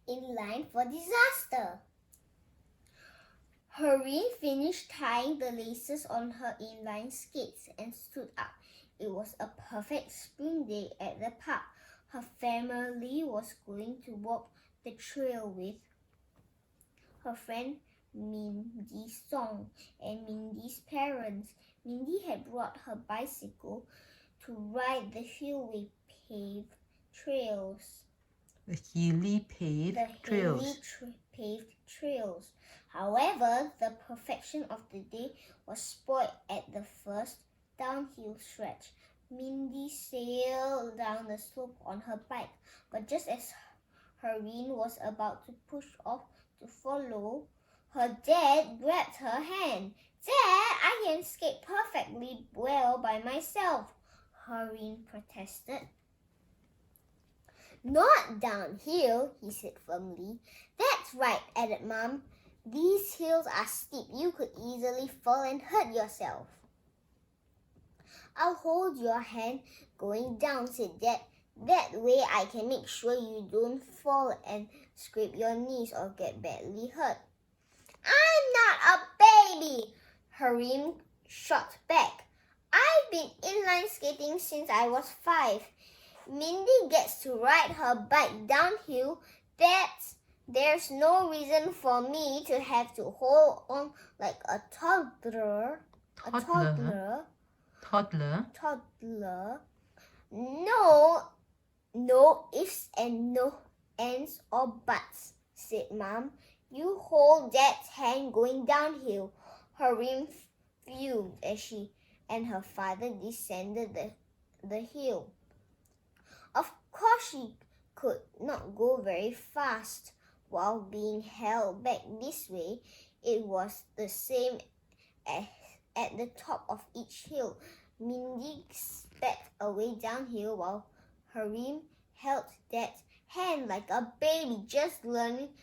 in line for disaster. Harim finished tying the laces on her inline skates and stood up. It was a perfect spring day at the park. Her family was going to walk the trail with her friend Mindy Song and Mindy's parents. Mindy had brought her bicycle to ride the hilly paved trails. The hilly paved trails. Paved trails. However, the perfection of the day was spoiled at the first downhill stretch. Mindy sailed down the slope on her bike, but just as Harim was about to push off to follow, her dad grabbed her hand. "Dad, I can skate perfectly well by myself," Harim protested. "Not downhill," he said firmly. "That's right," added Mom. "These hills are steep. You could easily fall and hurt yourself." "I'll hold your hand going down," said Dad. "That way I can make sure you don't fall and scrape your knees or get badly hurt." "I'm not a baby," Harim shot back. "I've been inline skating since I was 5. Mindy gets to ride her bike downhill. There's no reason for me to have to hold on like a toddler. Toddler. No ifs and no ands or buts," said Mom. "You hold Dad's hand going downhill." Harim fumed as she and her father descended the hill. Of course she could not go very fast while being held back this way. It was the same as at the top of each hill. Mindy sped away downhill while Harim held Dad's hand like a baby just learning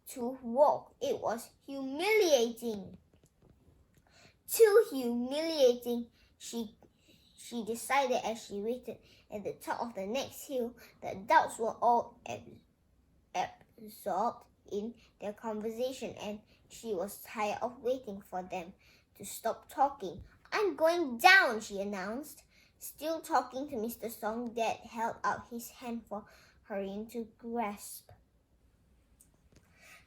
to walk. It was humiliating. Too humiliating, she decided as she waited at the top of the next hill. The adults were all absorbed in their conversation, and she was tired of waiting for them to stop talking. "I'm going down," she announced. Still talking to Mr. Song, Dad held out his hand for Harim to grasp.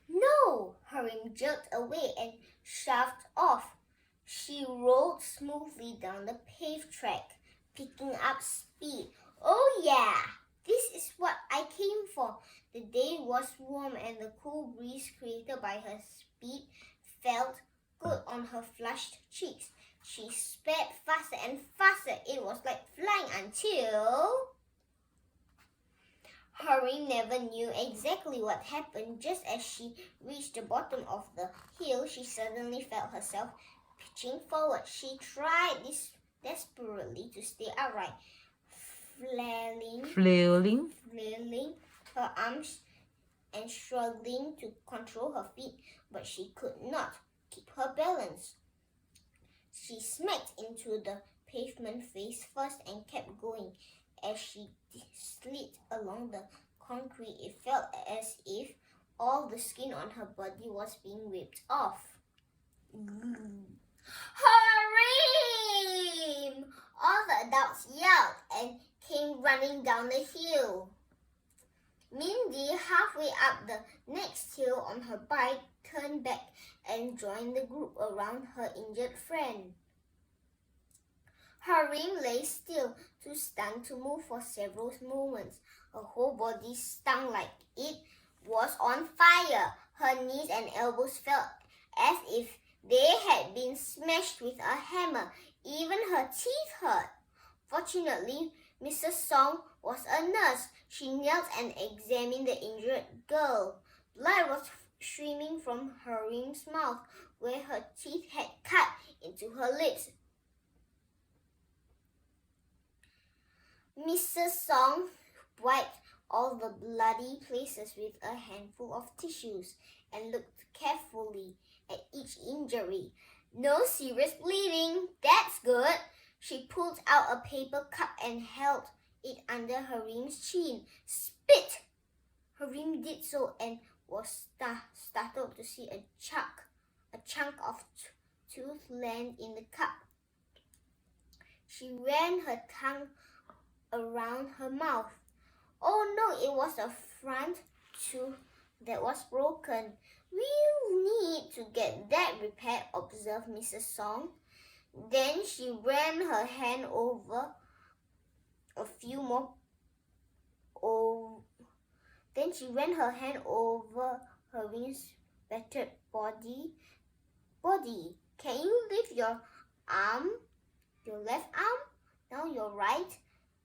"No!" Harim jerked away and shoved off. She rolled smoothly down the paved track, picking up speed. "Oh yeah, this is what I came for." The day was warm and the cool breeze created by her speed felt good on her flushed cheeks. She sped faster and faster. It was like flying until Harim never knew exactly what happened. Just as she reached the bottom of the hill, she suddenly felt herself pitching forward. She tried desperately to stay upright, flailing her arms and struggling to control her feet, but she could not keep her balance. She smacked into the pavement face first and kept going. As she slid along the concrete, it felt as if all the skin on her body was being ripped off. "Harim!" All the adults yelled and came running down the hill. Mindy, halfway up the next hill on her bike, turned back and joined the group around her injured friend. Harim lay still, too stunned to move for several moments. Her whole body stung like it was on fire. Her knees and elbows felt as if they had been smashed with a hammer. Even her teeth hurt. Fortunately, Mrs. Song was a nurse. She knelt and examined the injured girl. Blood was streaming from Harim's mouth, where her teeth had cut into her lips. Mrs. Song wiped all the bloody places with a handful of tissues and looked carefully at each injury. "No serious bleeding. That's good." She pulled out a paper cup and held it under Harim's chin. "Spit!" Harim did so and was startled to see a chunk of tooth land in the cup. She ran her tongue around her mouth. Oh no, it was a front tooth that was broken. We'll need to get that repaired, observed Mrs. Song. Then she ran her hand over a few more. Then she ran her hand over Harim's battered body. Can you lift your arm? Your left arm? Now your right.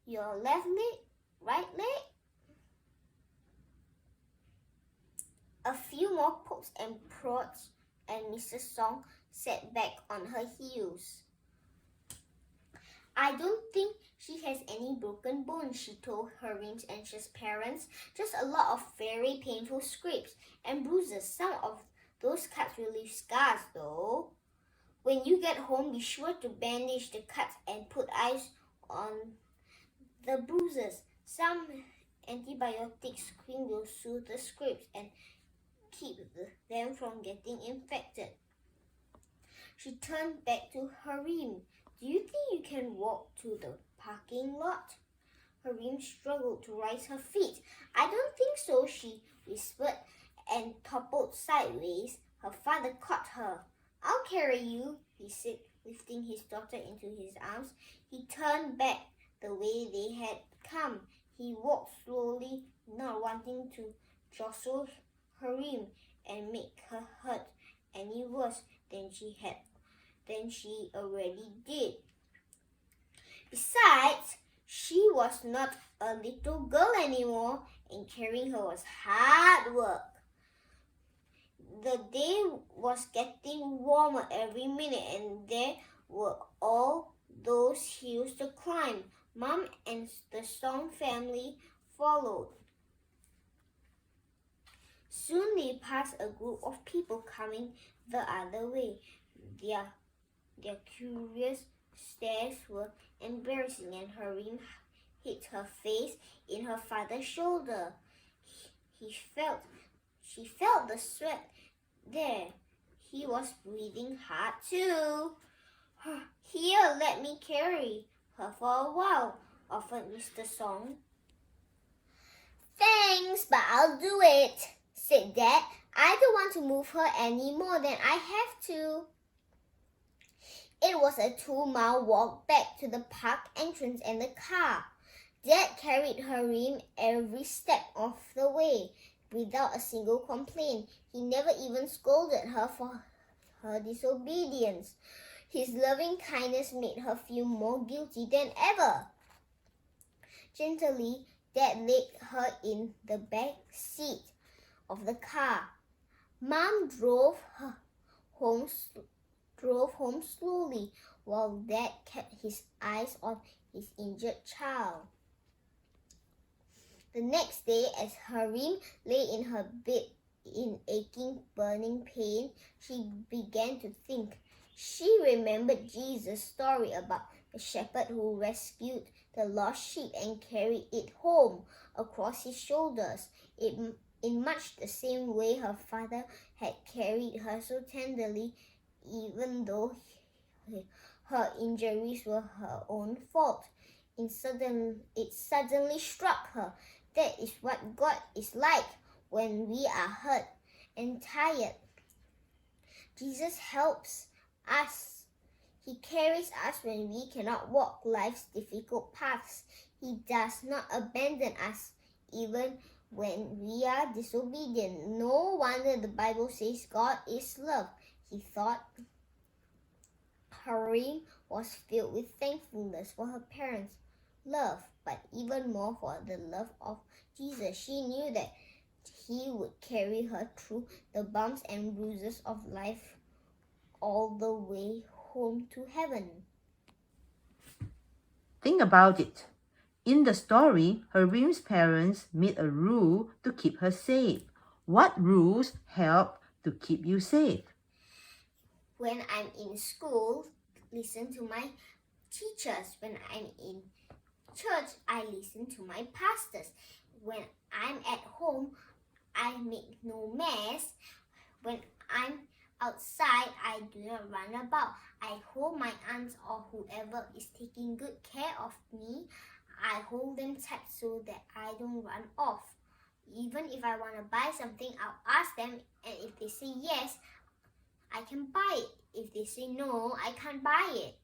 Your left leg. Right leg. A few more pokes and prods, and Mrs. Song sat back on her heels. I don't think she has any broken bones, she told Harim's anxious parents. Just a lot of very painful scrapes and bruises. Some of those cuts will leave scars, though. When you get home, be sure to bandage the cuts and put ice on the bruises. Some antibiotic cream will soothe the scrapes and keep them from getting infected. She turned back to Harim. Do you think you can walk to the parking lot? Harim struggled to rise her feet. I don't think so, she whispered and toppled sideways. Her father caught her. I'll carry you, he said, lifting his daughter into his arms. He turned back the way they had come. He walked slowly, not wanting to jostle Harim and make her hurt any worse than she already did. Besides, she was not a little girl anymore, and carrying her was hard work. The day was getting warmer every minute, and there were all those hills to climb. Mom and the Song family followed. Soon they passed a group of people coming the other way. Their curious stares were embarrassing, and Harim hid her face in her father's shoulder. She felt the sweat there. He was breathing hard too. Here, let me carry her for a while, offered Mr. Song. Thanks, but I'll do it, said Dad. I don't want to move her any more than I have to. It was a 2-mile walk back to the park entrance and the car. Dad carried Harim every step of the way without a single complaint. He never even scolded her for her disobedience. His loving kindness made her feel more guilty than ever. Gently, Dad laid her in the back seat of the car. Mom drove home slowly while Dad kept his eyes on his injured child. The next day, as Harim lay in her bed in aching, burning pain, she began to think. She remembered Jesus' story about the shepherd who rescued the lost sheep and carried it home across his shoulders. In much the same way her father had carried her so tenderly, even though her injuries were her own fault. It suddenly struck her. That is what God is like when we are hurt and tired. Jesus helps us. He carries us when we cannot walk life's difficult paths. He does not abandon us even when we are disobedient. No wonder the Bible says God is love. He thought. Harim was filled with thankfulness for her parents' love, but even more for the love of Jesus. She knew that he would carry her through the bumps and bruises of life all the way home to heaven. Think about it. In the story, Harim's parents made a rule to keep her safe. What rules help to keep you safe? When I'm in school, listen to my teachers. When I'm in church, I listen to my pastors. When I'm at home, I make no mess. When I'm outside, I do not run about. I hold my aunts or whoever is taking good care of me. I hold them tight so that I don't run off. Even if I want to buy something, I'll ask them, and if they say yes, I can buy it. If they say no, I can't buy it.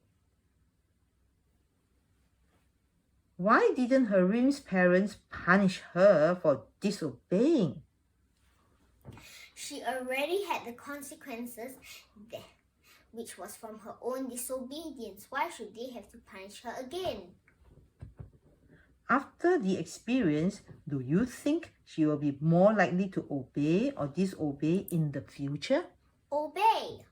Why didn't Harim's parents punish her for disobeying? She already had the consequences, which was from her own disobedience. Why should they have to punish her again? After the experience, do you think she will be more likely to obey or disobey in the future? Obey.